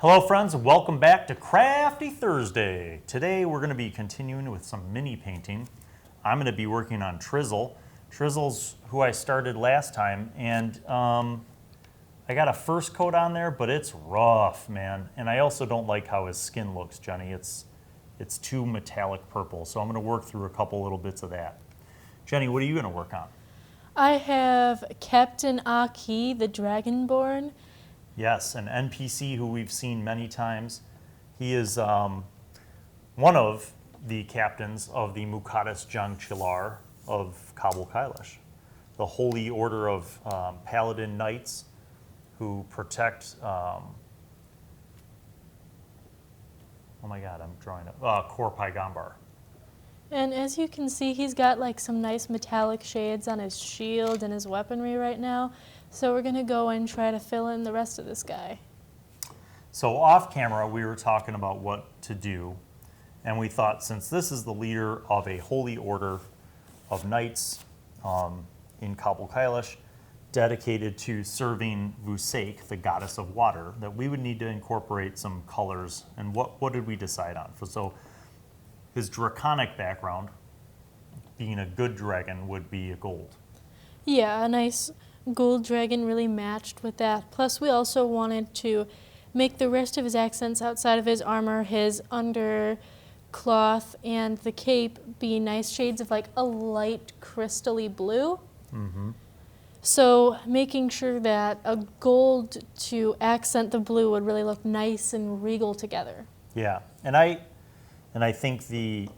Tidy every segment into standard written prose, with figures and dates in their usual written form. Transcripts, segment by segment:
Hello friends, welcome back to Crafty Thursday. Today we're going to be continuing with some mini painting. I'm going to be working on Trizzle. Trizzle's who I started last time, and I got a first coat on there, but it's rough, man. And I also don't like how his skin looks, Jenny. It's too metallic purple, so I'm going to work through a couple little bits of that. Jenny, what are you going to work on? I have Captain Aki, the Dragonborn. Yes, an NPC who we've seen many times. He is one of the captains of the Muqaddas Jangchilar of Kabul-Kailish, the holy order of paladin knights who protect, oh my god, I'm drawing it, Kor Paigambar. And as you can see, he's got like some nice metallic shades on his shield and his weaponry right now. So we're gonna go and try to fill in the rest of this guy. So off camera, we were talking about what to do, and we thought since this is the leader of a holy order of knights in Kabul-Kailish, dedicated to serving Vusek, the goddess of water, that we would need to incorporate some colors. And what did we decide on? So his draconic background, being a good dragon, would be a gold. Yeah, a nice gold dragon really matched with that. Plus we also wanted to make the rest of his accents outside of his armor, his undercloth, and the cape be nice shades of like a light crystally blue. Mm-hmm. So making sure that a gold to accent the blue would really look nice and regal together. Yeah, and I think the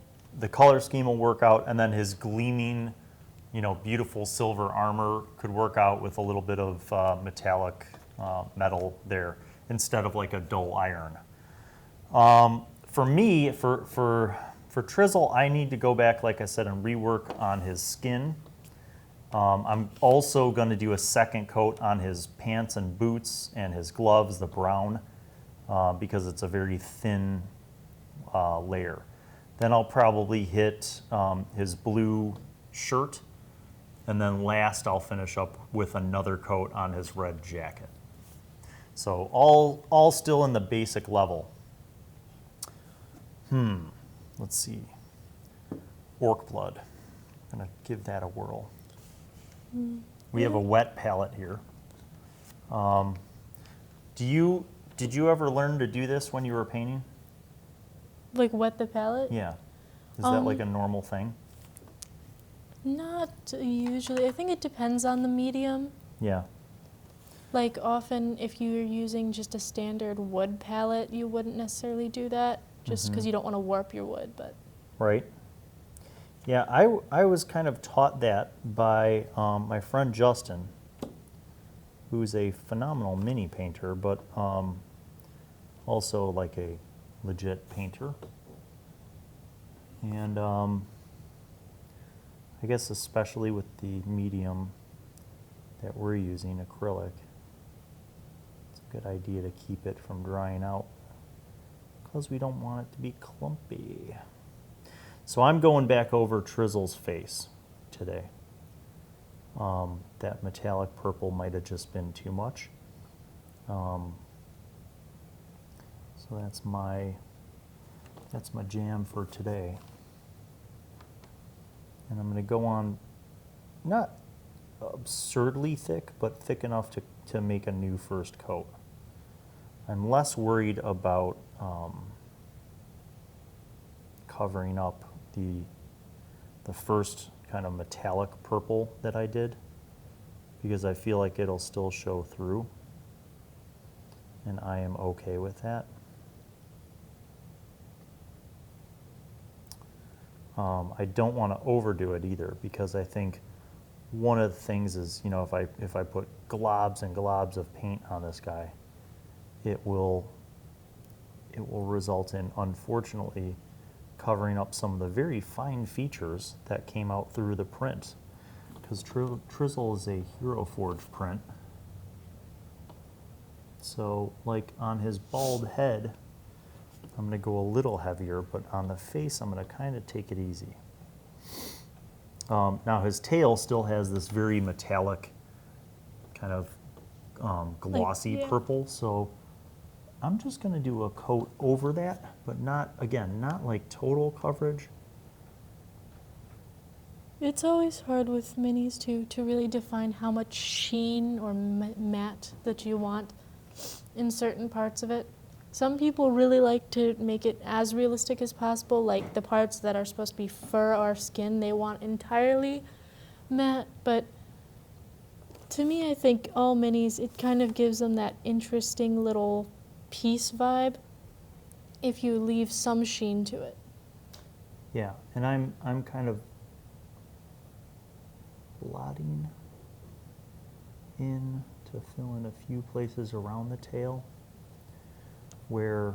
color scheme will work out, and then his gleaming, beautiful silver armor could work out with a little bit of metallic metal there instead of like a dull iron. For me, for Trizzle, I need to go back, like I said, and rework on his skin. I'm also going to do a second coat on his pants and boots and his gloves, the brown, because it's a very thin layer. Then I'll probably hit his blue shirt, and then last I'll finish up with another coat on his red jacket. So all still in the basic level. Let's see. Orc blood. I'm gonna give that a whirl. We have a wet palette here. Did you ever learn to do this when you were painting? Like wet the palette? Yeah. Is that like a normal thing? Not usually. I think it depends on the medium. Yeah. Like often if you're using just a standard wood palette, you wouldn't necessarily do that just because you don't want to warp your wood. But Right. Yeah, I was kind of taught that by my friend Justin, who's a phenomenal mini painter, but also like a legit painter. And I guess especially with the medium that we're using, acrylic, it's a good idea to keep it from drying out because we don't want it to be clumpy. So I'm going back over Trizzle's face today. That metallic purple might have just been too much. So that's my jam for today. And I'm going to go on, not absurdly thick, but thick enough to make a new first coat. I'm less worried about covering up the first kind of metallic purple that I did, because I feel like it'll still show through, and I am okay with that. I don't want to overdo it either, because I think one of the things is, if I put globs and globs of paint on this guy, it will result in, unfortunately, covering up some of the very fine features that came out through the print, because Trizzle is a Hero Forge print. So like on his bald head, I'm going to go a little heavier, but on the face, I'm going to kind of take it easy. Now his tail still has this very metallic kind of glossy purple, so I'm just going to do a coat over that, but not, again, not like total coverage. It's always hard with minis to really define how much sheen or matte that you want in certain parts of it. Some people really like to make it as realistic as possible, like the parts that are supposed to be fur or skin, they want entirely matte, but to me, I think all minis, it kind of gives them that interesting little piece vibe if you leave some sheen to it. Yeah, and I'm kind of blotting in to fill in a few places around the tail where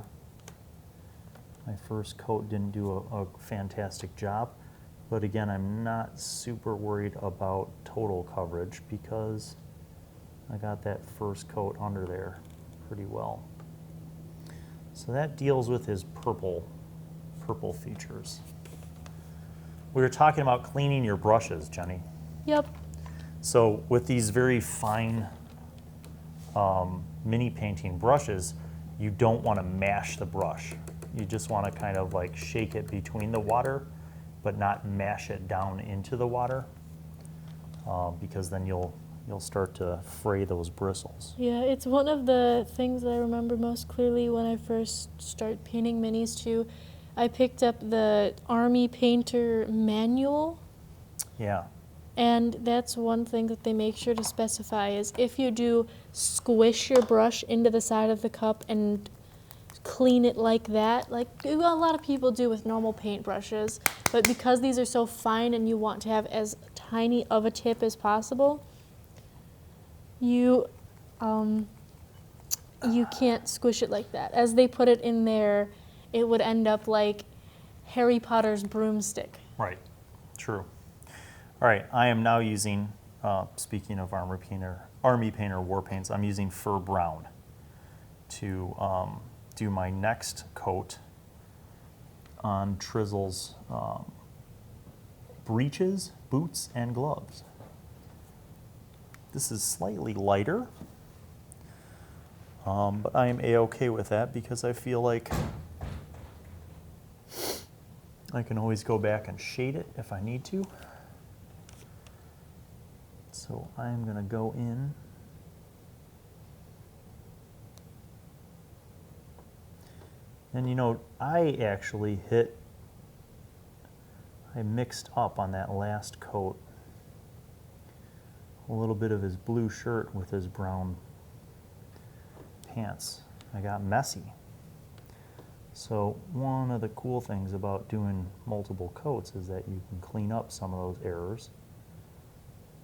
my first coat didn't do a fantastic job. But again, I'm not super worried about total coverage because I got that first coat under there pretty well. So that deals with his purple features. We were talking about cleaning your brushes, Jenny. Yep. So with these very fine mini painting brushes, you don't want to mash the brush. You just want to kind of like shake it between the water, but not mash it down into the water, because then you'll start to fray those bristles. Yeah, it's one of the things that I remember most clearly when I first started painting minis too. I picked up the Army Painter manual. Yeah. And that's one thing that they make sure to specify is if you do squish your brush into the side of the cup and clean it like that, like a lot of people do with normal paint brushes, but because these are so fine and you want to have as tiny of a tip as possible, you can't squish it like that. As they put it in there, it would end up like Harry Potter's broomstick. Right. True. All right, I am now using, speaking of Army Painter war paints, I'm using Fur Brown to do my next coat on Trizzle's breeches, boots, and gloves. This is slightly lighter, but I am A-okay with that because I feel like I can always go back and shade it if I need to. So I'm going to go in and, you know, I actually I mixed up on that last coat a little bit of his blue shirt with his brown pants. I got messy. So one of the cool things about doing multiple coats is that you can clean up some of those errors.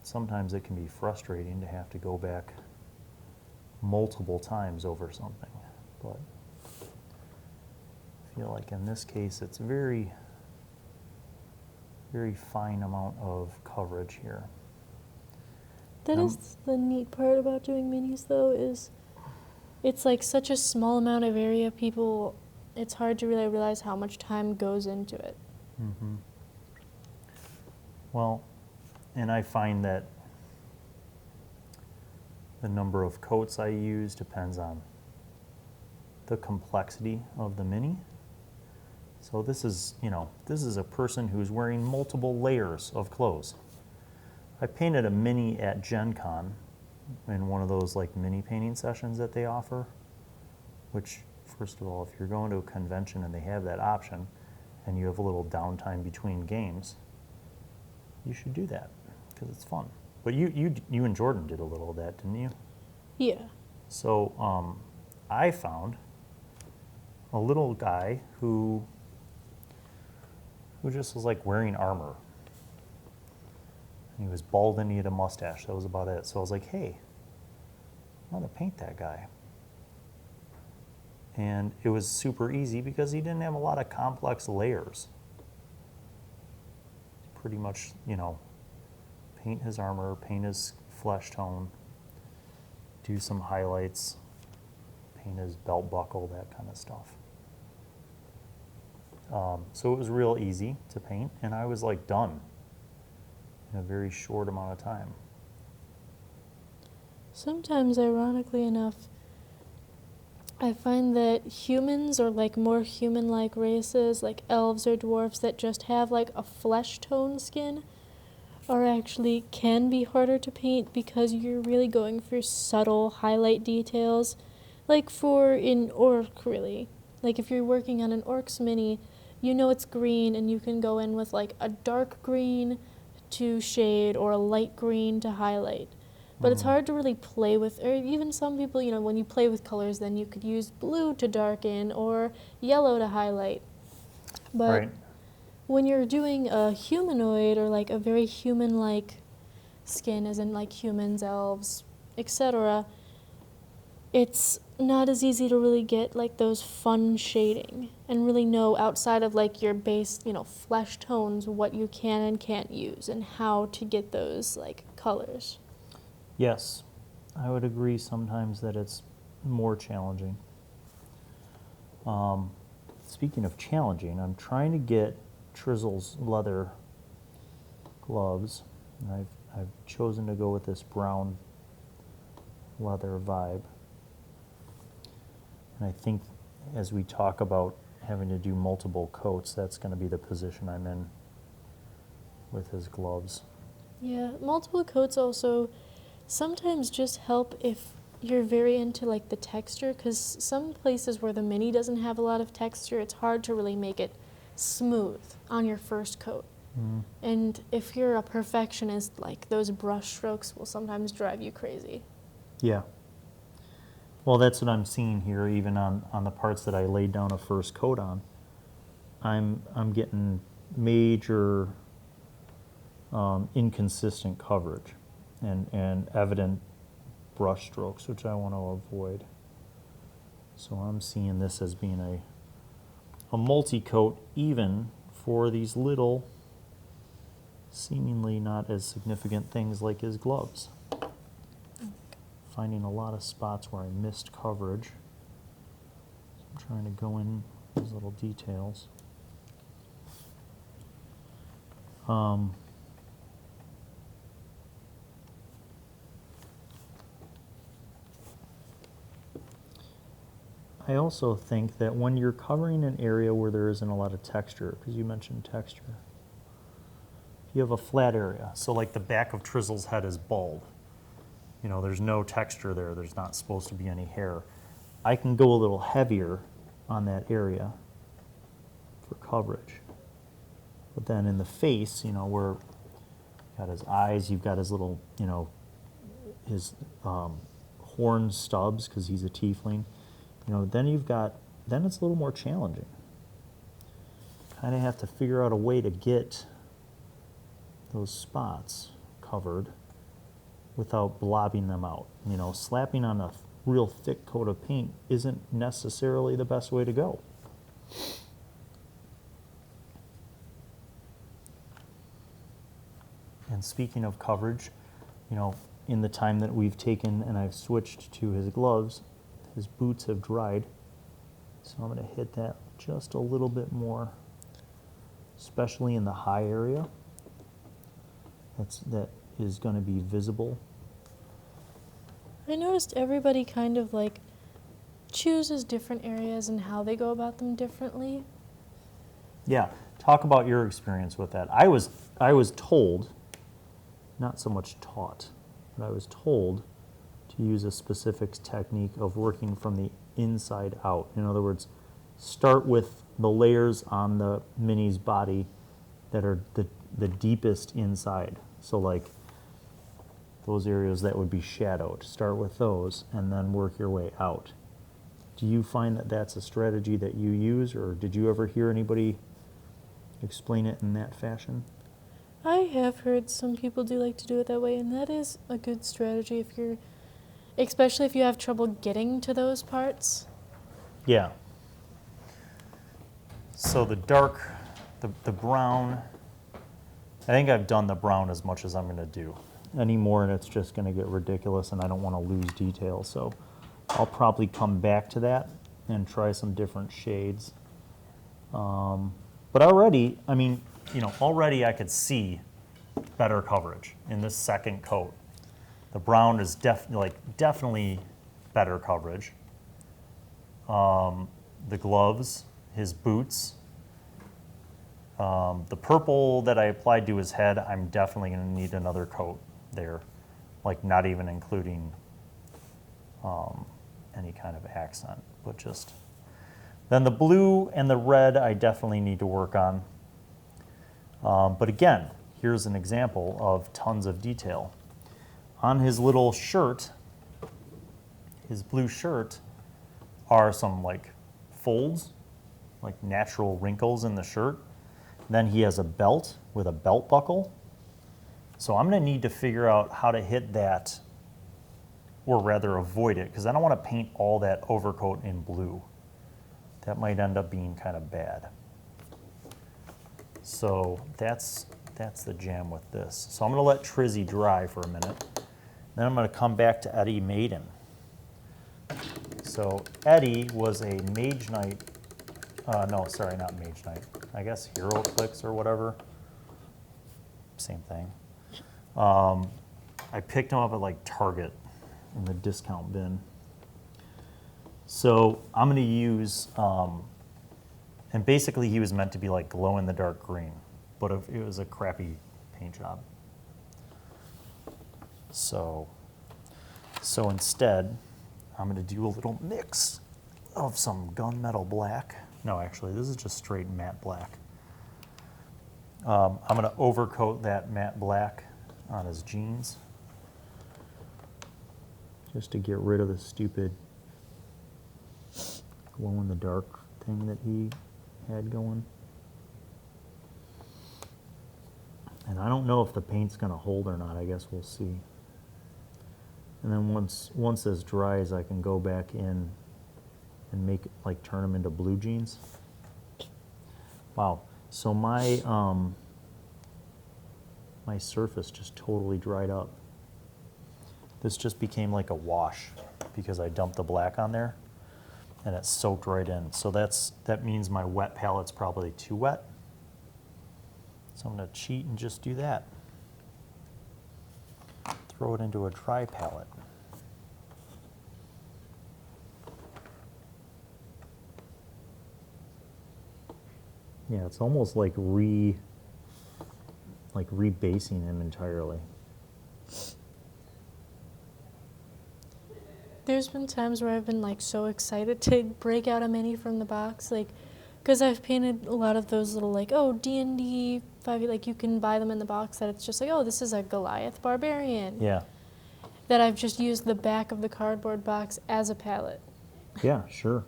Sometimes it can be frustrating to have to go back multiple times over something, but I feel like in this case it's very, very fine amount of coverage here. That is the neat part about doing minis though, is it's like such a small amount of area, it's hard to really realize how much time goes into it. Mm-hmm. Well, and I find that the number of coats I use depends on the complexity of the mini. So this is, this is a person who's wearing multiple layers of clothes. I painted a mini at Gen Con in one of those like mini painting sessions that they offer, which, first of all, if you're going to a convention and they have that option and you have a little downtime between games, you should do that because it's fun. But you and Jordan did a little of that, didn't you? Yeah. So I found a little guy who just was like wearing armor. He was bald and he had a mustache. That was about it. So I was like, hey, I'm going to paint that guy. And it was super easy because he didn't have a lot of complex layers. Pretty much, paint his armor, paint his flesh tone, do some highlights, paint his belt buckle, that kind of stuff. So it was real easy to paint, and I was like done in a very short amount of time. Sometimes, ironically enough, I find that humans or like more human-like races, like elves or dwarfs that just have like a flesh tone skin, are actually can be harder to paint because you're really going for subtle highlight details, like for an orc really. Like if you're working on an orc's mini, you know it's green and you can go in with like a dark green to shade or a light green to highlight. But it's hard to really play with, or even some people, when you play with colors, then you could use blue to darken or yellow to highlight. But Right. when you're doing a humanoid or like a very human-like skin, as in like humans, elves, etc., it's not as easy to really get like those fun shading and really know outside of like your base, flesh tones, what you can and can't use and how to get those like colors. Yes, I would agree sometimes that it's more challenging. Speaking of challenging, I'm trying to get Trizzle's leather gloves, and I've chosen to go with this brown leather vibe. And I think as we talk about having to do multiple coats, that's going to be the position I'm in with his gloves. Yeah, multiple coats also sometimes just help if you're very into like the texture, because some places where the mini doesn't have a lot of texture, it's hard to really make it smooth on your first coat. And if you're a perfectionist, like those brush strokes will sometimes drive you crazy. Yeah. Well, that's what I'm seeing here, even on the parts that I laid down a first coat on. I'm getting major inconsistent coverage and evident brush strokes, which I want to avoid. So I'm seeing this as being a multi-coat, even for these little, seemingly not as significant things like his gloves. Finding a lot of spots where I missed coverage. I'm trying to go in those little details. I also think that when you're covering an area where there isn't a lot of texture, because you mentioned texture, if you have a flat area, so like the back of Trizzle's head is bald, there's no texture there, there's not supposed to be any hair, I can go a little heavier on that area for coverage. But then in the face, where you've got his eyes, you've got his little, his horn stubs, because he's a tiefling, then it's a little more challenging. Kind of have to figure out a way to get those spots covered without blobbing them out. Slapping on a real thick coat of paint isn't necessarily the best way to go. And speaking of coverage, in the time that we've taken and I've switched to his gloves, his boots have dried, so I'm going to hit that just a little bit more, especially in the high area. That is going to be visible. I noticed everybody kind of like chooses different areas and how they go about them differently. Yeah, talk about your experience with that. I was told, not so much taught, but I was told to use a specific technique of working from the inside out. In other words, start with the layers on the mini's body that are the deepest inside. So like those areas that would be shadowed, start with those and then work your way out. Do you find that that's a strategy that you use, or did you ever hear anybody explain it in that fashion? I have heard some people do like to do it that way, and that is a good strategy especially if you have trouble getting to those parts. Yeah. So the dark, the brown, I think I've done the brown as much as I'm going to do. Any more and it's just going to get ridiculous and I don't want to lose detail. So I'll probably come back to that and try some different shades. But already, already I could see better coverage in this second coat. The brown is definitely better coverage. the gloves, his boots. The purple that I applied to his head, I'm definitely going to need another coat there, like not even including any kind of accent, but just. Then the blue and the red I definitely need to work on. But again, here's an example of tons of detail. On his little shirt, his blue shirt, are some like folds, like natural wrinkles in the shirt. Then he has a belt with a belt buckle. So I'm going to need to figure out how to hit that, or rather avoid it, because I don't want to paint all that overcoat in blue. That might end up being kind of bad. So that's the jam with this. So I'm going to let Trizzy dry for a minute. Then I'm going to come back to Eddie Maiden. So Eddie was a Mage Knight. No, sorry, not Mage Knight. I guess Hero Clicks or whatever. Same thing. I picked him up at like Target in the discount bin. So I'm going to use, and basically he was meant to be like glow in the dark green, but it was a crappy paint job. So instead, I'm going to do a little mix of some gunmetal black. No, actually, this is just straight matte black. I'm going to overcoat that matte black on his jeans, just to get rid of the stupid glow-in-the-dark thing that he had going. And I don't know if the paint's going to hold or not. I guess we'll see. And then once this dries, I can go back in and make it, like, turn them into blue jeans. Wow. So my my surface just totally dried up. This just became like a wash because I dumped the black on there and it soaked right in. So that means my wet palette's probably too wet. So I'm going to cheat and just do that. Throw it into a dry palette. Yeah, it's almost like rebasing him entirely. There's been times where I've been like so excited to break out a mini from the box, like, because I've painted a lot of those little like, oh, D&D 5, like you can buy them in the box that it's just like, oh, this is a Goliath barbarian. Yeah. That I've just used the back of the cardboard box as a palette. Yeah, sure.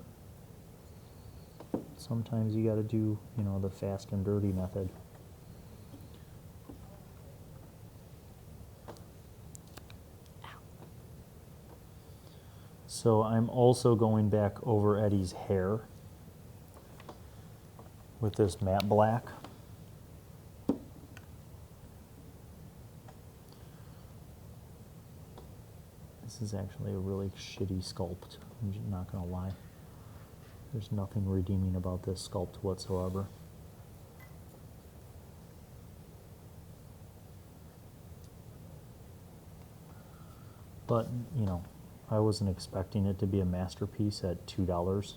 Sometimes you got to do, the fast and dirty method. So I'm also going back over Eddie's hair with this matte black. This is actually a really shitty sculpt, I'm just not going to lie. There's nothing redeeming about this sculpt whatsoever. But, I wasn't expecting it to be a masterpiece at $2.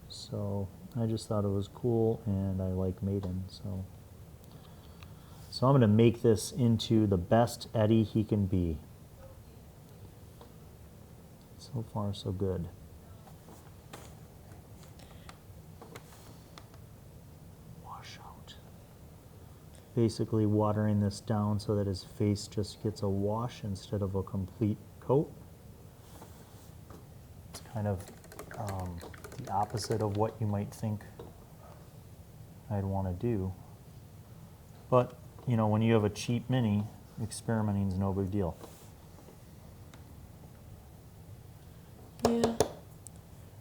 So I just thought it was cool and I like Maiden. So I'm going to make this into the best Eddie he can be. So far, so good. Basically watering this down so that his face just gets a wash instead of a complete coat. It's kind of the opposite of what you might think I'd want to do. But, when you have a cheap mini, experimenting is no big deal. Yeah.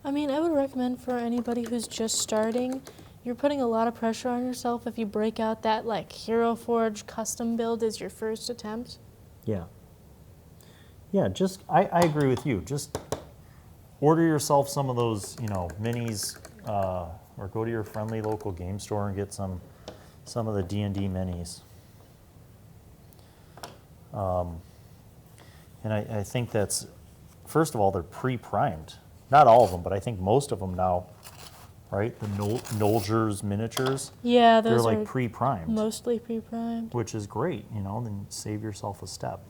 I mean, I would recommend for anybody who's just starting, you're putting a lot of pressure on yourself if you break out that like Hero Forge custom build as your first attempt. Yeah. Yeah, I agree with you. Just order yourself some of those, minis, or go to your friendly local game store and get some of the D&D minis. And I think that's, first of all, they're pre-primed. not all of them, but I think most of them now, right? The Nolgers miniatures, Yeah, they're those like are pre-primed, mostly pre-primed. which is great, you know, then save yourself a step.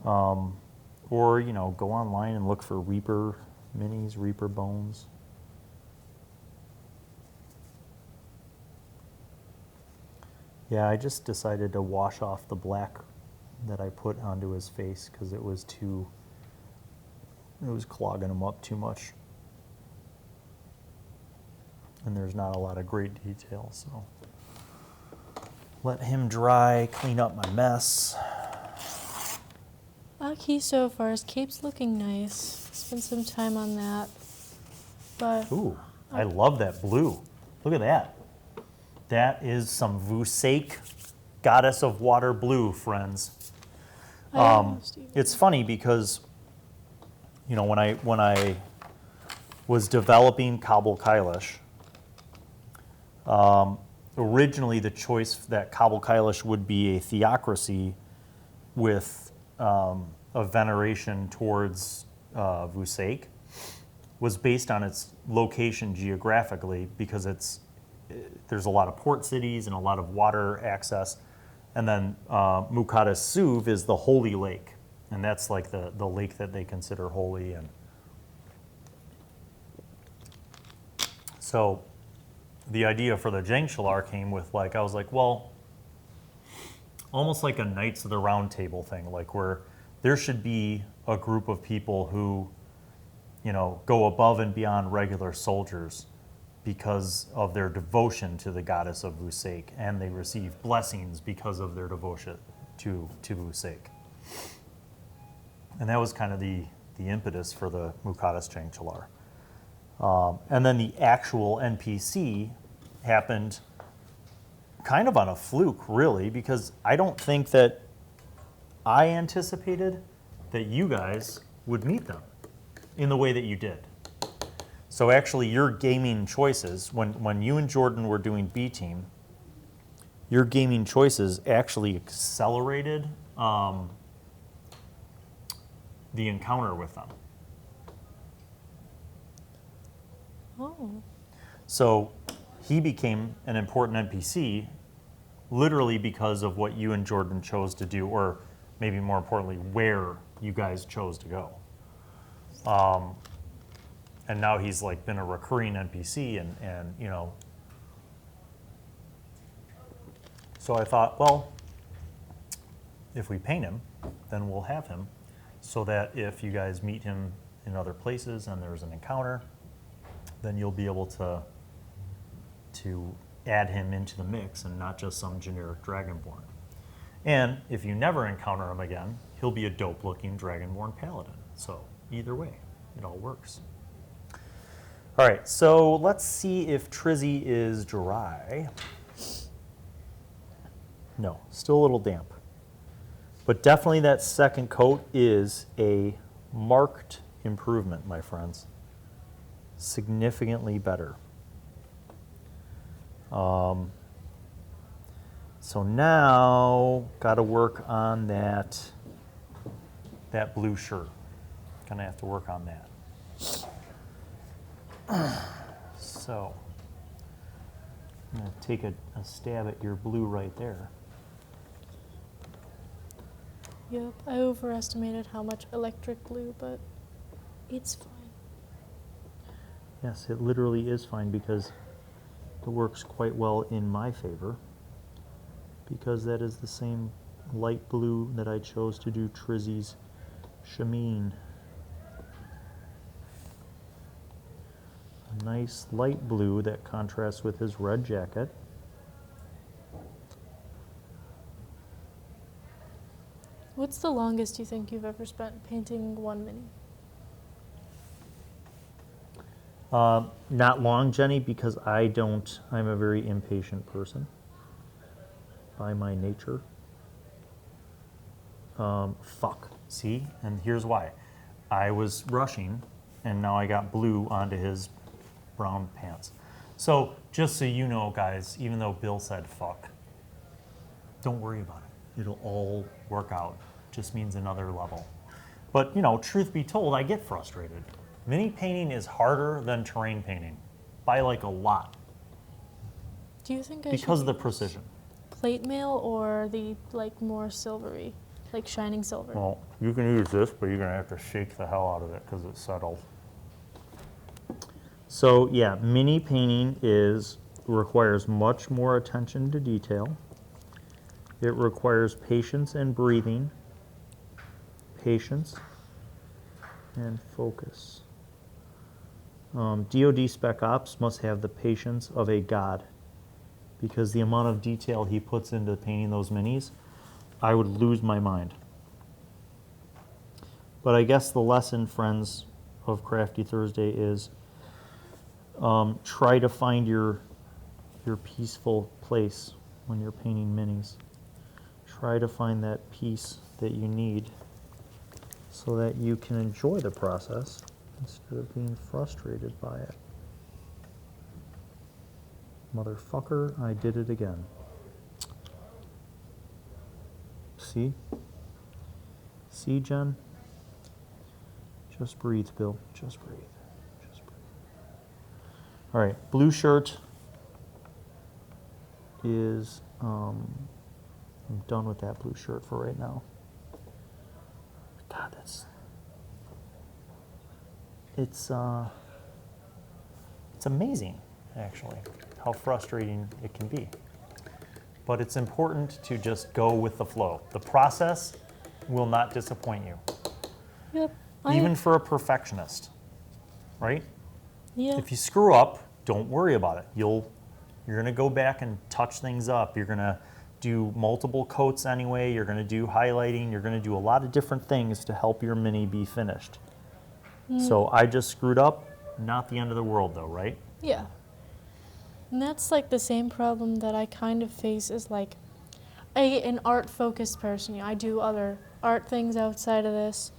Or, you know, go online and look for Reaper minis, Reaper bones. Yeah, I just decided to wash off the black that I put onto his face because it was clogging him up too much. And there's not a lot of great detail, so. Let him dry, clean up my mess. Aki so far, his cape's looking nice. Spend some time on that. But Ooh, I love that blue. Look at that. That is some Vusake Goddess of Water blue, friends. It's funny because, you know, when I was developing Kabul Kailish, originally the choice that Kabul Kailish would be a theocracy with a veneration towards Vusake was based on its location geographically because there's a lot of port cities and a lot of water access. And then Muqaddas Suv is the holy lake. And that's like the lake that they consider holy. And so the idea for the Jangchilar came with I was like, well, almost like a Knights of the Round Table thing, like where there should be a group of people who, you know, go above and beyond regular soldiers because of their devotion to the goddess of Vusake, and they receive blessings because of their devotion to Vusake. And that was kind of the impetus for the Muqaddas Jangchilar. And then the actual NPC happened kind of on a fluke, really, because I don't think that I anticipated that you guys would meet them in the way that you did. So actually, your gaming choices, when you and Jordan were doing B Team, your gaming choices actually accelerated the encounter with them. oh, So he became an important NPC literally because of what you and Jordan chose to do, or maybe more importantly, where you guys chose to go. And now he's like been a recurring NPC and you know. So I thought, well, if we paint him, then we'll have him so that if you guys meet him in other places and there's an encounter, then you'll be able to add him into the mix and not just some generic Dragonborn. And if you never encounter him again, he'll be a dope-looking Dragonborn Paladin. So either way, it all works. All right, so let's see if Trizzy is dry. No, still a little damp. But definitely that second coat is a marked improvement, my friends. Significantly better. So now, got to work on that blue shirt. Gonna have to work on that. So, I'm gonna take a stab at your blue right there. yep. I overestimated how much electric blue, but it's fine. Yes, it literally is fine because it works quite well in my favor, because that is the same light blue that I chose to do Trizzy's Shameen. A nice light blue that contrasts with his red jacket. What's the longest you think you've ever spent painting one mini? Not long, Jenny, because I'm a very impatient person by my nature. Fuck. See? And here's why. I was rushing, and now I got blue onto his brown pants. So, just so you know, guys, even though Bill said fuck, don't worry about it. It'll all work out. Just means another level. But, you know, truth be told, I get frustrated. Mini painting is harder than terrain painting by like a lot Do you think I because should of the precision. plate mail or the like more silvery, like shining silver? Well, you can use this, but you're gonna have to shake the hell out of it because it's settled. So yeah, mini painting requires much more attention to detail. It requires patience and breathing, patience and focus. DoD Spec Ops must have the patience of a god because the amount of detail he puts into painting those minis, I would lose my mind. But I guess the lesson, friends of Crafty Thursday, is try to find your peaceful place when you're painting minis. Try to find that peace that you need so that you can enjoy the process instead of being frustrated by it. Motherfucker, I did it again. See? See, Jen? Just breathe, Bill. Just breathe. Just breathe. All right, blue shirt is, I'm done with that blue shirt for right now. God, it's amazing, actually, how frustrating it can be. But it's important to just go with the flow. The process will not disappoint you. Yep. Even for a perfectionist, right? Yeah. If you screw up, don't worry about it. You're gonna go back and touch things up. You're gonna do multiple coats anyway. You're gonna do highlighting. You're gonna do a lot of different things to help your mini be finished. So I just screwed up. Not the end of the world though, right? Yeah. And that's like the same problem that I kind of face as like an art-focused person. I do other art things outside of this.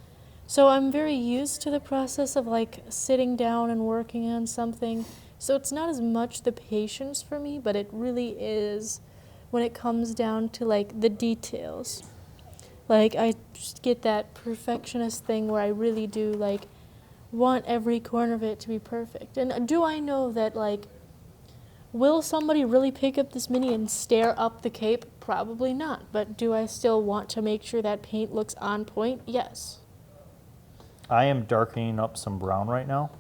So I'm very used to the process of like sitting down and working on something. So it's not as much the patience for me, but it really is when it comes down to like the details. Like I just get that perfectionist thing where I really do like want every corner of it to be perfect. And do I know that like, will somebody really pick up this mini and stare up the cape? Probably not. But do I still want to make sure that paint looks on point? Yes. I am darkening up some brown right now,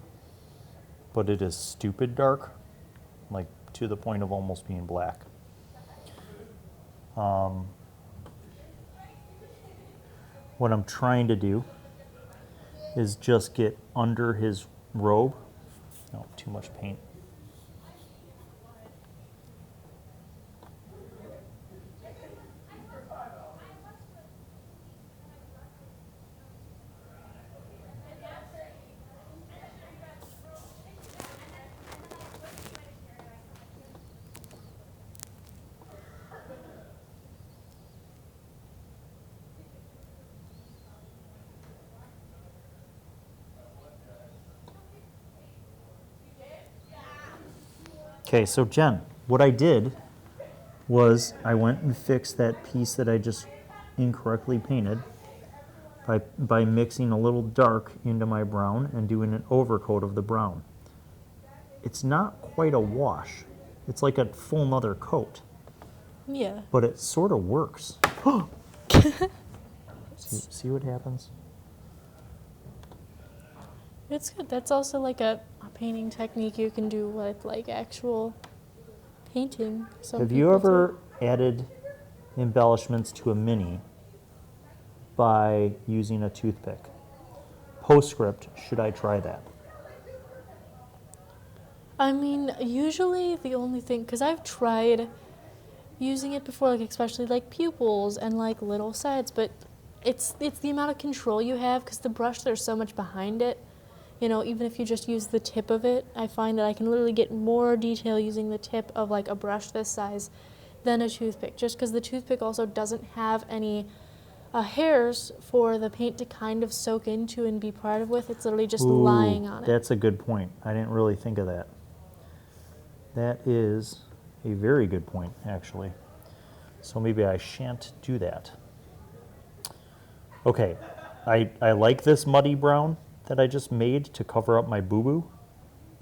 but it is stupid dark, like to the point of almost being black. What I'm trying to do is just get under his robe. No, too much paint. Okay, so Jen, what I did was I went and fixed that piece that I just incorrectly painted by mixing a little dark into my brown and doing an overcoat of the brown. It's not quite a wash. It's like a full nother coat. Yeah. But it sort of works. see what happens? It's good. That's also like a painting technique you can do with like actual painting. Have you ever added embellishments to a mini by using a toothpick? Postscript, should I try that? I mean, usually the only thing, because I've tried using it before, like especially like pupils and like little sides, but it's the amount of control you have because the brush, there's so much behind it. You know, even if you just use the tip of it, I find that I can literally get more detail using the tip of like a brush this size than a toothpick, just because the toothpick also doesn't have any hairs for the paint to kind of soak into and be part of with. It's literally just lying on it. That's a good point. I didn't really think of that. That is a very good point, actually. So maybe I shan't do that. Okay, I like this muddy brown. that I just made to cover up my boo-boo.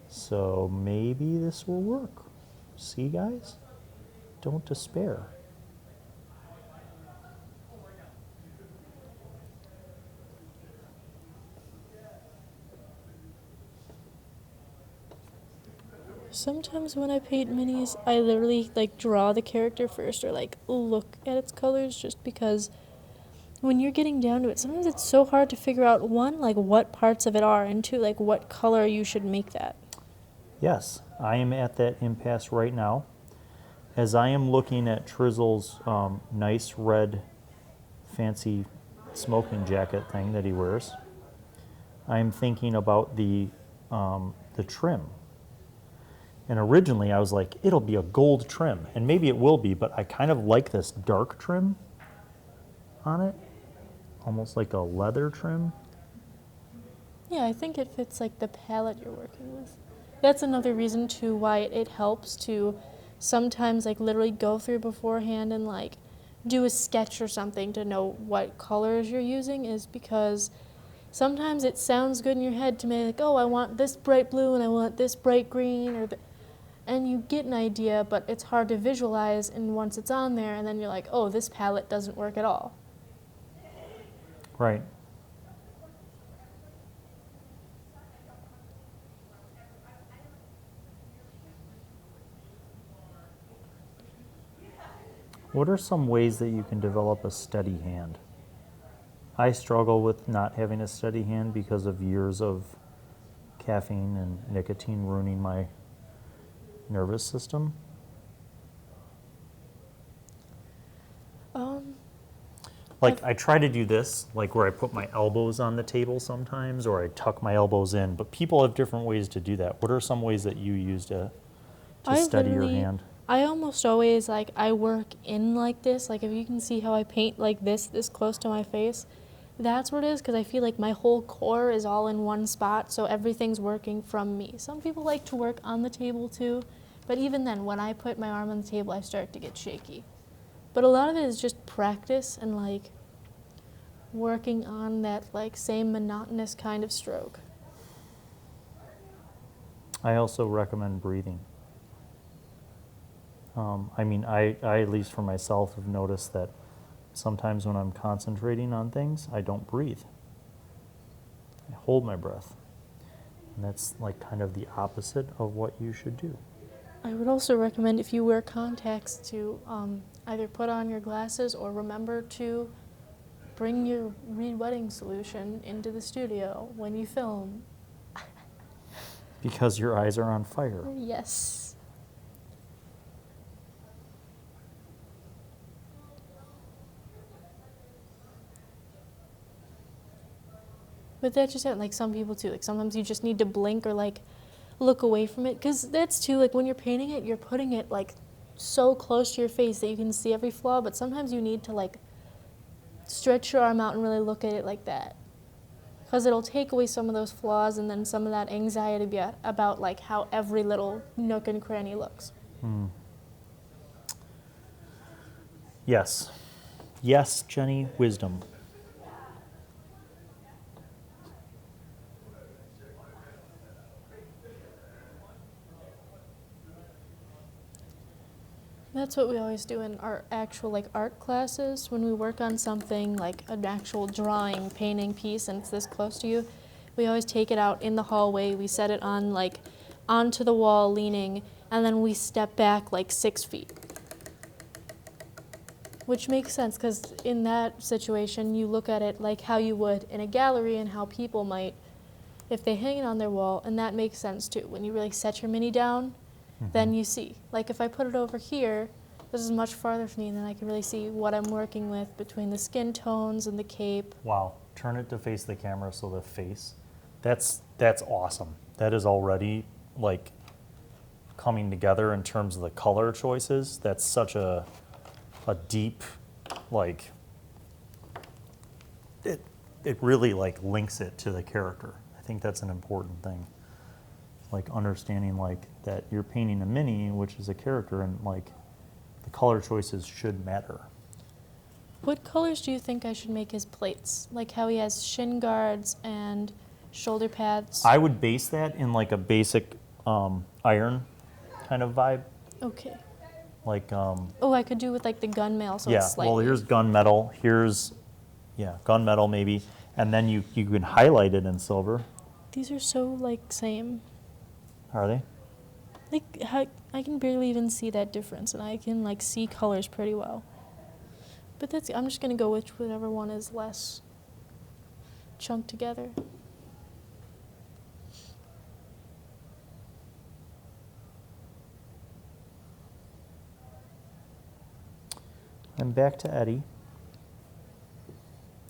So maybe this will work. See, guys? Don't despair. Sometimes when I paint minis, I literally like draw the character first or like look at its colors just because when you're getting down to it, sometimes it's so hard to figure out one, like what parts of it are, and two, like what color you should make that. Yes, I am at that impasse right now. As I am looking at Trizzle's nice red fancy smoking jacket thing that he wears, I'm thinking about the trim. And originally I was like, it'll be a gold trim, and maybe it will be, but I kind of like this dark trim on it, almost like a leather trim. Yeah, I think it fits like the palette you're working with. That's another reason too why it helps to sometimes like literally go through beforehand and like do a sketch or something to know what colors you're using, is because sometimes it sounds good in your head to make like, oh, I want this bright blue and I want this bright green, or and you get an idea, but it's hard to visualize, and once it's on there, and then you're like, oh, this palette doesn't work at all. Right. What are some ways that you can develop a steady hand? I struggle with not having a steady hand because of years of caffeine and nicotine ruining my nervous system. Like I try to do this, like where I put my elbows on the table sometimes, or I tuck my elbows in, but people have different ways to do that. What are some ways that you use to steady your hand? I almost always, like, I work in like this. Like, if you can see how I paint like this close to my face, that's what it is, because I feel like my whole core is all in one spot, so everything's working from me. Some people like to work on the table too, but even then, when I put my arm on the table, I start to get shaky. But a lot of it is just practice and, like, working on that, like, same monotonous kind of stroke. I also recommend breathing. I mean, I at least for myself have noticed that sometimes when I'm concentrating on things, I don't breathe. I hold my breath. And that's like kind of the opposite of what you should do. I would also recommend, if you wear contacts, to either put on your glasses or remember to bring your Reed Wedding solution into the studio when you film. Because your eyes are on fire. Yes. But that just like some people too. Like sometimes you just need to blink or like look away from it, because that's too, like when you're painting it, you're putting it like so close to your face that you can see every flaw. But sometimes you need to like stretch your arm out and really look at it like that, because it'll take away some of those flaws and then some of that anxiety about like how every little nook and cranny looks. Yes. Yes, Jenny, wisdom. That's what we always do in our actual like art classes. When we work on something like an actual drawing, painting piece, and it's this close to you, we always take it out in the hallway. We set it on like onto the wall leaning, and then we step back like 6 feet. Which makes sense, because in that situation, you look at it like how you would in a gallery and how people might if they hang it on their wall, and that makes sense too. When you really set your mini down, then you see. Like if I put it over here, this is much farther from me, and then I can really see what I'm working with between the skin tones and the cape. Wow. Turn it to face the camera so the face. That's awesome. That is already like coming together in terms of the color choices. That's such a deep, like, it really like links it to the character. I think that's an important thing. Like understanding like that you're painting a mini, which is a character, and like the color choices should matter. What colors do you think I should make his plates? Like how he has shin guards and shoulder pads. I would base that in like a basic iron kind of vibe. Okay. Like, Oh, I could do with like the gunmetal, so yeah, it's slightly. well, here's gunmetal. Here's, yeah, gunmetal maybe. And then you can highlight it in silver. These are so like same. Are they? Like I can barely even see that difference, and I can like see colors pretty well. But I'm just gonna go with whatever one is less chunked together. I'm back to Eddie.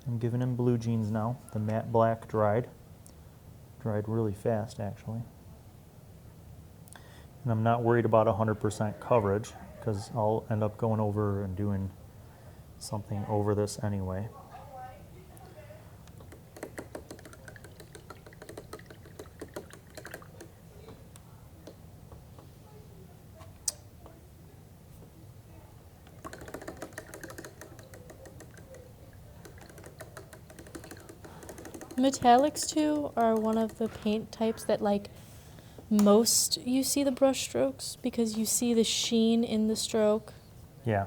I'm giving him blue jeans now. The matte black dried. Dried really fast, actually. And I'm not worried about 100% coverage, because I'll end up going over and doing something over this anyway. Metallics too are one of the paint types that like most you see the brush strokes because you see the sheen in the stroke. Yeah.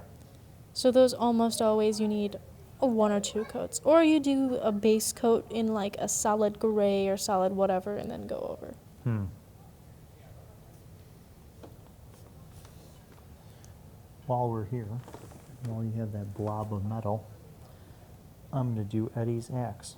So those almost always you need a 1 or 2 coats. Or you do a base coat in like a solid gray or solid whatever and then go over. While we're here, while you have that blob of metal, I'm going to do Eddie's axe.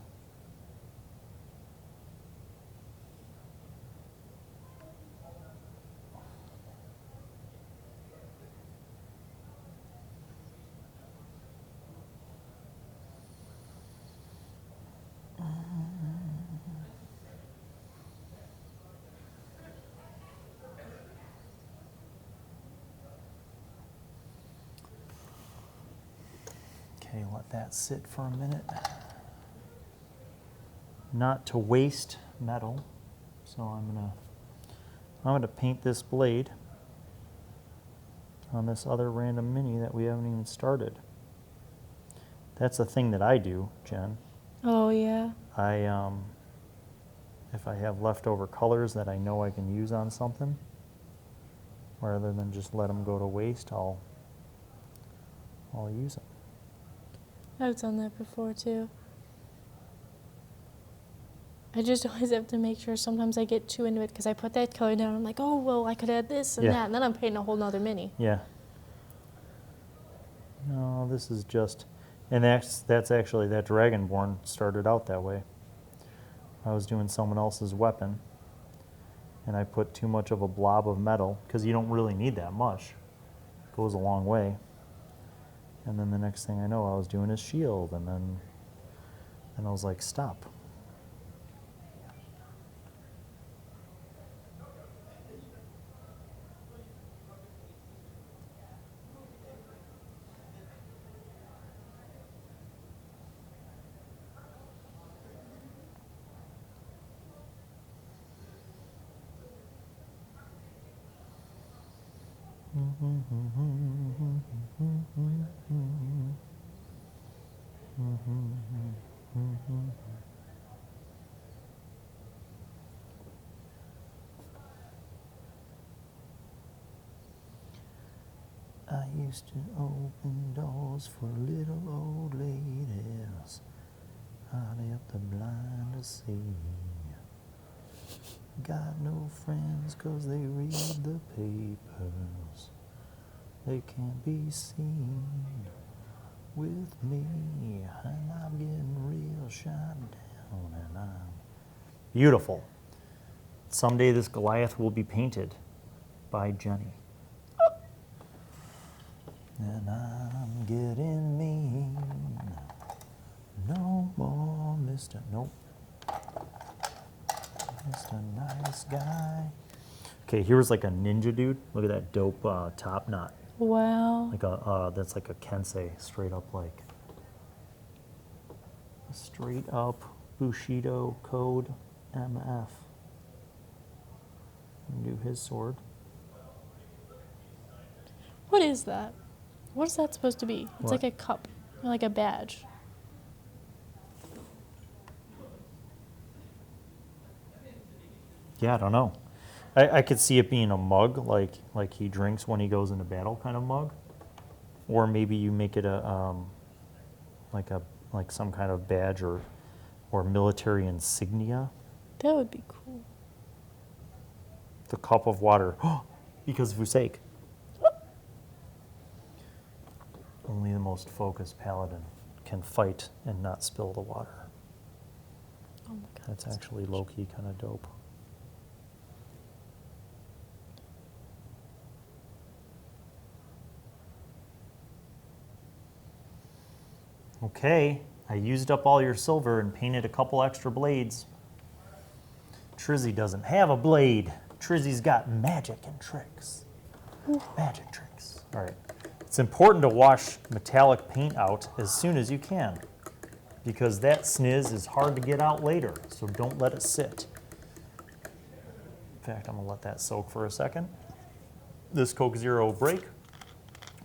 Okay, let that sit for a minute. Not to waste metal, so I'm gonna paint this blade on this other random mini that we haven't even started. That's a thing that I do, Jen. Oh yeah. If I have leftover colors that I know I can use on something, rather than just let them go to waste, I'll use them. I've done that before too. I just always have to make sure sometimes I get too into it because I put that color down. I'm like, oh, well, I could add this and that. And then I'm painting a whole nother mini. Yeah. No, this is just, and that's actually, that Dragonborn started out that way. I was doing someone else's weapon, and I put too much of a blob of metal, because you don't really need that much. It goes a long way. And then the next thing I know, I was doing his shield, and then I was like, stop. I used to open doors for little old ladies, hardly up the blind to see. Got no friends 'cause they read the papers. They can't be seen with me, and I'm getting real shot down, and I'm beautiful. Someday this Goliath will be painted by Jennie. And I'm getting mean. No more Mr. Nope. Mr. Nice Guy. Okay, here's like a ninja dude. Look at that dope top knot. Wow. Like a that's like a kensei, straight up like. Straight up Bushido code MF. And do his sword. What is that? What is that supposed to be? It's What? like a cup, or like a badge. Yeah, I don't know. I could see it being a mug, like he drinks when he goes into battle kind of mug. Or maybe you make it like some kind of badge or military insignia. That would be cool. The cup of water, because of Fusake. Only the most focused paladin can fight and not spill the water. Oh my god. That's actually low-key kind of dope. Okay, I used up all your silver and painted a couple extra blades. Trizzy doesn't have a blade. Trizzy's got magic and tricks. Magic tricks. All right. It's important to wash metallic paint out as soon as you can because that sniz is hard to get out later, so don't let it sit. In fact, I'm going to let that soak for a second. This Coke Zero break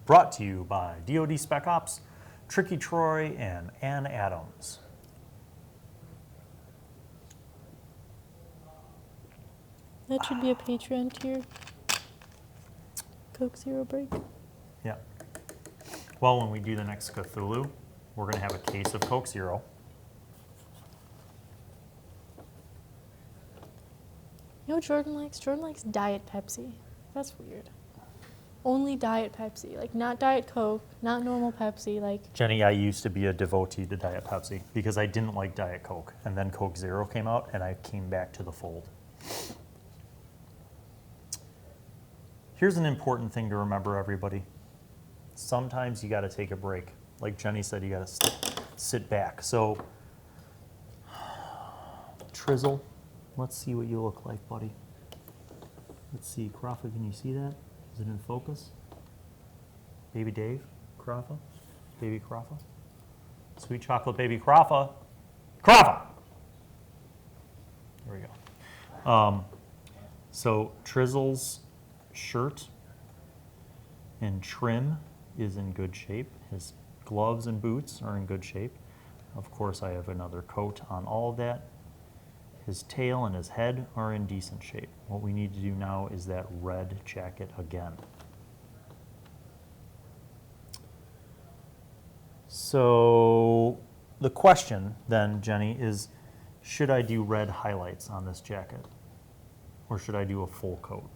brought to you by DoD Spec Ops, Tricky Troy, and Ann Adams. That should be a Patreon tier. Coke Zero break. Yeah. Well, when we do the next Cthulhu, we're going to have a case of Coke Zero. You know what Jordan likes? Jordan likes Diet Pepsi. That's weird. Only Diet Pepsi. Like, not Diet Coke, not normal Pepsi. Like, Jenny, I used to be a devotee to Diet Pepsi because I didn't like Diet Coke. And then Coke Zero came out, and I came back to the fold. Here's an important thing to remember, everybody. Sometimes you got to take a break. Like Jenny said, you got to sit back. So, Trizzle, let's see what you look like, buddy. Let's see, Crawford, can you see that? Is it in focus? Baby Dave, Crawford, baby Crawford. Sweet chocolate baby Crawford. Crawford! There we go. So Trizzle's shirt and trim is in good shape. His gloves and boots are in good shape. Of course, I have another coat on all of that. His tail and his head are in decent shape. What we need to do now is that red jacket again. So the question then, Jenny, is should I do red highlights on this jacket? Or should I do a full coat?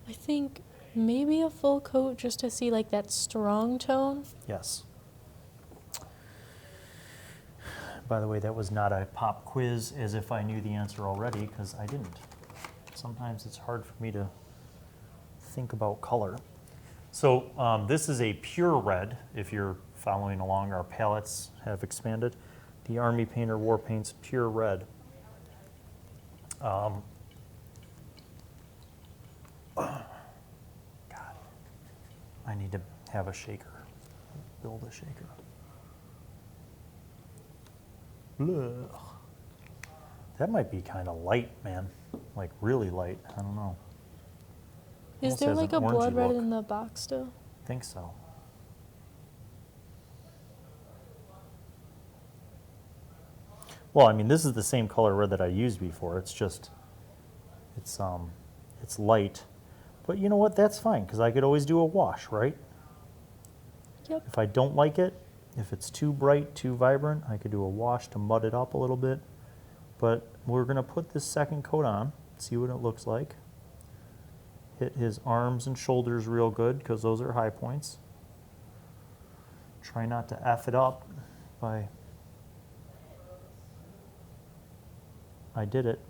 I think maybe a full coat just to see like that strong tone. Yes. By the way, that was not a pop quiz as if I knew the answer already, because I didn't. Sometimes it's hard for me to think about color. So this is a pure red. If you're following along, our palettes have expanded. The Army Painter War Paints pure red. God, I need to have a shaker, build a shaker. Ugh. That might be kind of light, man. Like really light. I don't know. Is Almost there has like an a blood orangey red look. in the box still? I think so. Well, I mean, this is the same color red that I used before. It's just, it's light. But you know what? That's fine, because I could always do a wash, right? Yep. If I don't like it, if it's too bright, too vibrant, I could do a wash to mud it up a little bit. But we're going to put this second coat on, see what it looks like. Hit his arms and shoulders real good, because those are high points. Try not to F it up by... I did it.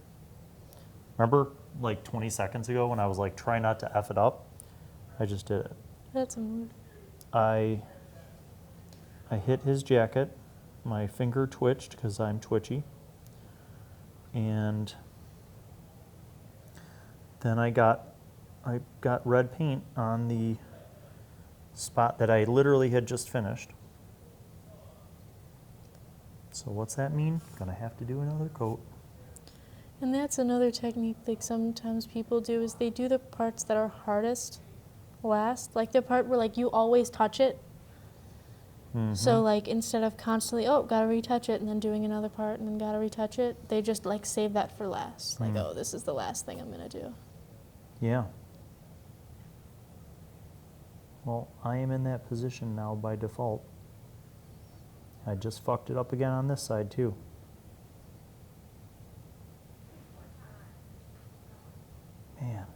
Remember like 20 seconds ago when I was like, try not to F it up? I just did it. That's a mood. I hit his jacket. My finger twitched because I'm twitchy. And then I got red paint on the spot that I literally had just finished. So what's that mean? Gonna have to do another coat. And that's another technique like sometimes people do is they do the parts that are hardest last. Like the part where like you always touch it. So like instead of constantly, oh, gotta retouch it, and then doing another part, and then gotta retouch it, they just like save that for last. Like, oh, this is the last thing I'm gonna do. Yeah. Well, I am in that position now by default. I just fucked it up again on this side too. Man.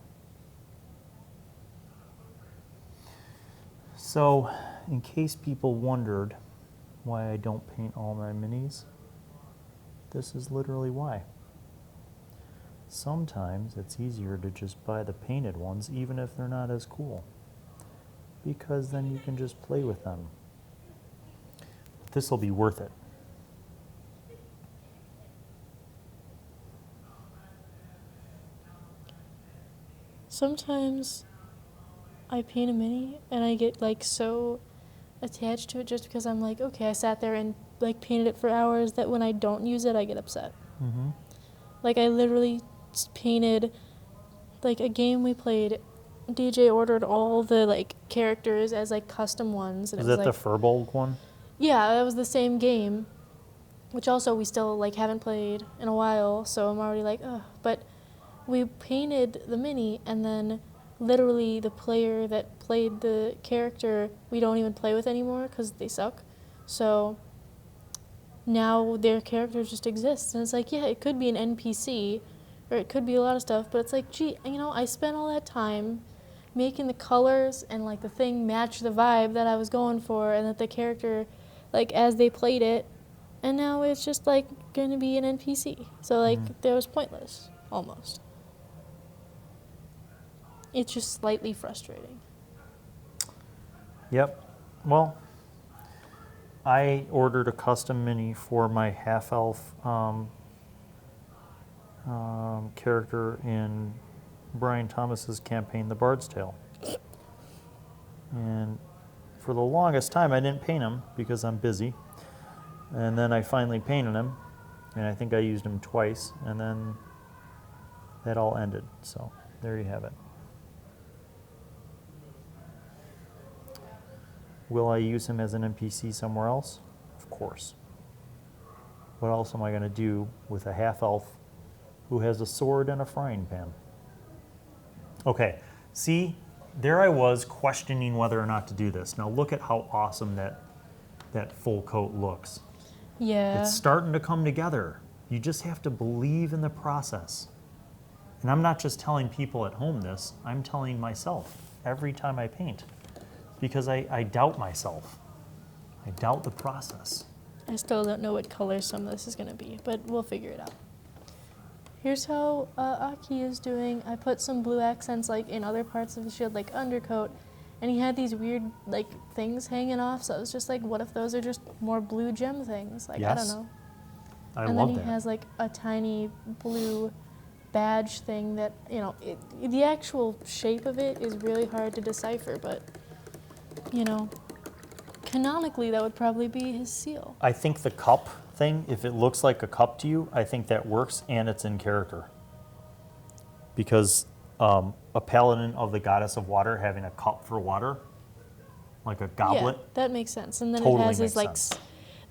So, in case people wondered why I don't paint all my minis, this is literally why. Sometimes it's easier to just buy the painted ones even if they're not as cool, because then you can just play with them. This will be worth it. Sometimes I paint a mini and I get like so attached to it just because I'm like, okay, I sat there and like painted it for hours, that when I don't use it, I get upset. Like I literally painted like a game we played. DJ ordered all the like characters as like custom ones, and Is it was that like the Furbolg one? yeah, that was the same game, which also we still like haven't played in a while. So I'm already like, ugh. But we painted the mini, and then literally the player that played the character we don't even play with anymore because they suck. So now their character just exists, and it's like, yeah, it could be an NPC, or it could be a lot of stuff, but it's like, gee, you know, I spent all that time making the colors and like the thing match the vibe that I was going for, and that the character, like as they played it, and now it's just like gonna be an NPC. So like that was pointless, almost. It's just slightly frustrating. Yep. Well, I ordered a custom mini for my half-elf character in Brian Thomas's campaign, The Bard's Tale. And for the longest time, I didn't paint him because I'm busy. And then I finally painted him, and I think I used him twice, and then that all ended. So there you have it. Will I use him as an NPC somewhere else? Of course. What else am I going to do with a half-elf who has a sword and a frying pan? Okay, see, there I was questioning whether or not to do this. Now look at how awesome that full coat looks. Yeah. It's starting to come together. You just have to believe in the process. And I'm not just telling people at home this, I'm telling myself every time I paint. Because I doubt myself. I doubt the process. I still don't know what color some of this is going to be, but we'll figure it out. Here's how Aki is doing. I put some blue accents like in other parts of the shield, like undercoat, and he had these weird like things hanging off, so I was just like, what if those are just more blue gem things? Like, Yes. I don't know. love And then he that. has like a tiny blue badge thing that, you know, the actual shape of it is really hard to decipher, but you know, canonically that would probably be his seal. I think the cup thing, if it looks like a cup to you, I think that works, and it's in character. Because a paladin of the goddess of water having a cup for water, like a goblet. Yeah, that makes sense. And then Totally it has his makes like sense.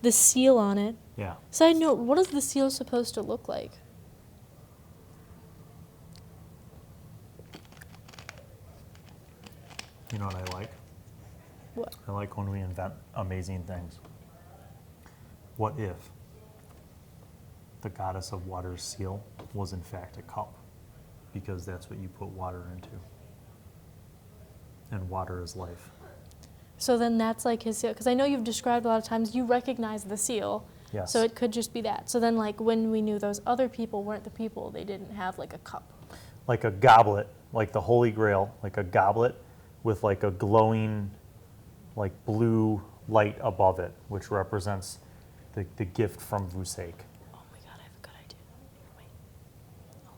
the seal on it. Yeah. Side note, what is the seal supposed to look like? You know what I like? What? I like when we invent amazing things. What if the goddess of water's seal was in fact a cup? Because that's what you put water into. And water is life. So then that's like his seal, because I know you've described a lot of times you recognize the seal. Yes. So it could just be that. So then like when we knew those other people weren't the people, they didn't have like a cup. Like a goblet, like the Holy Grail, like a goblet with like a glowing, like blue light above it, which represents the gift from Vusek. Oh my god, I have a good idea. Wait. Hold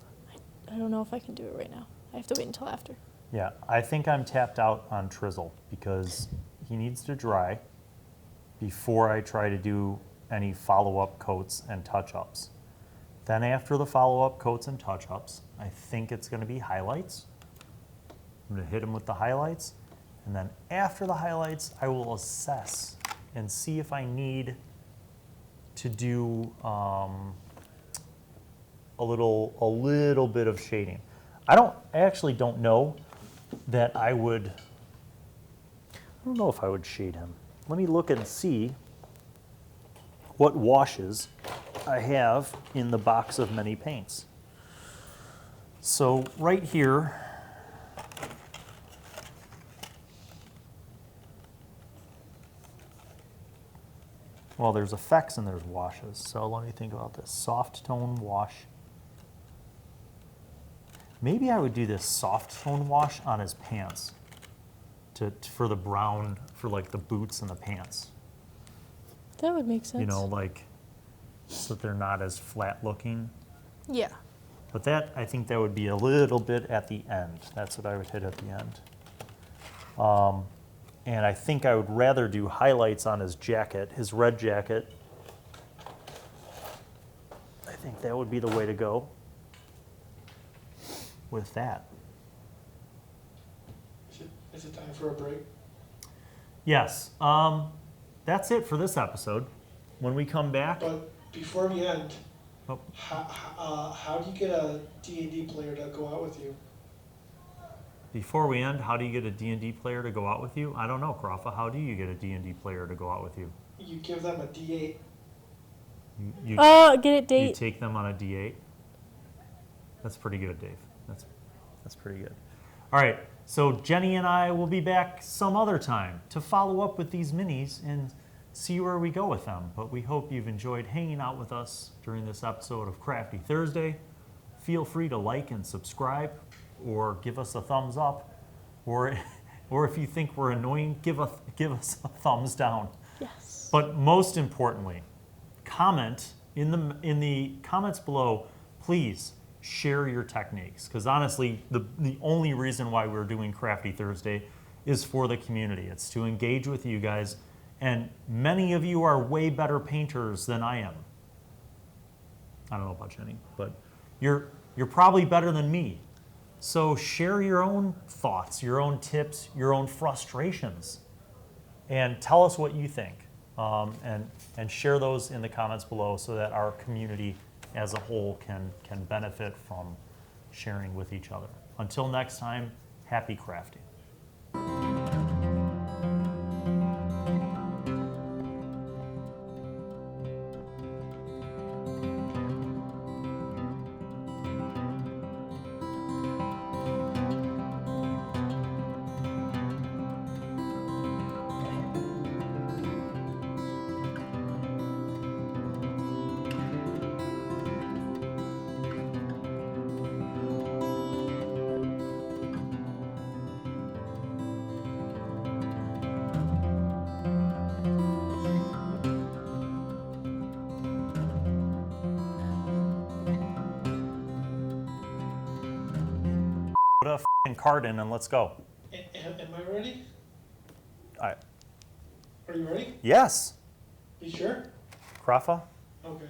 on. I don't know if I can do it right now. I have to wait until after. Yeah, I think I'm tapped out on Trizzle because he needs to dry before I try to do any follow-up coats and touch-ups. Then after the follow-up coats and touch-ups, I think it's going to be highlights. I'm going to hit him with the highlights. And then after the highlights, I will assess and see if I need to do a little bit of shading. I actually don't know that I don't know if I would shade him. Let me look and see what washes I have in the box of many paints. So right here, well, there's effects and there's washes. So let me think about this. Soft tone wash. Maybe I would do this soft tone wash on his pants for the brown, for like the boots and the pants. That would make sense. You know, like, so that they're not as flat looking. Yeah. But that, I think that would be a little bit at the end. That's what I would hit at the end. And I think I would rather do highlights on his jacket, his red jacket. I think that would be the way to go with that. Is it time for a break? Yes. That's it for this episode. When we come back, But before we end, Oh. how do you get a D&D player to go out with you? before we end, how do you get a D&D player to go out with you? I don't know, Krafa. How do you get a D&D player to go out with you? You give them a D8. You, Get it, you date. take them on a D8. That's pretty good, Dave. That's pretty good. All right, so Jenny and I will be back some other time to follow up with these minis and see where we go with them. But we hope you've enjoyed hanging out with us during this episode of Crafty Thursday. Feel free to like and subscribe, or give us a thumbs up, or if you think we're annoying, give us a thumbs down. Yes. But most importantly, comment in the comments below. Please share your techniques, because honestly, the only reason why we're doing Crafty Thursday is for the community. It's to engage with you guys, and many of you are way better painters than I am. I don't know about Jenny, but you're probably better than me. So share your own thoughts, your own tips, your own frustrations, and tell us what you think. And share those in the comments below so that our community as a whole can benefit from sharing with each other. Until next time, happy crafting. Put a f***ing card in and let's go. Am I ready? All right. Are you ready? Yes. You sure? Krafa? Okay.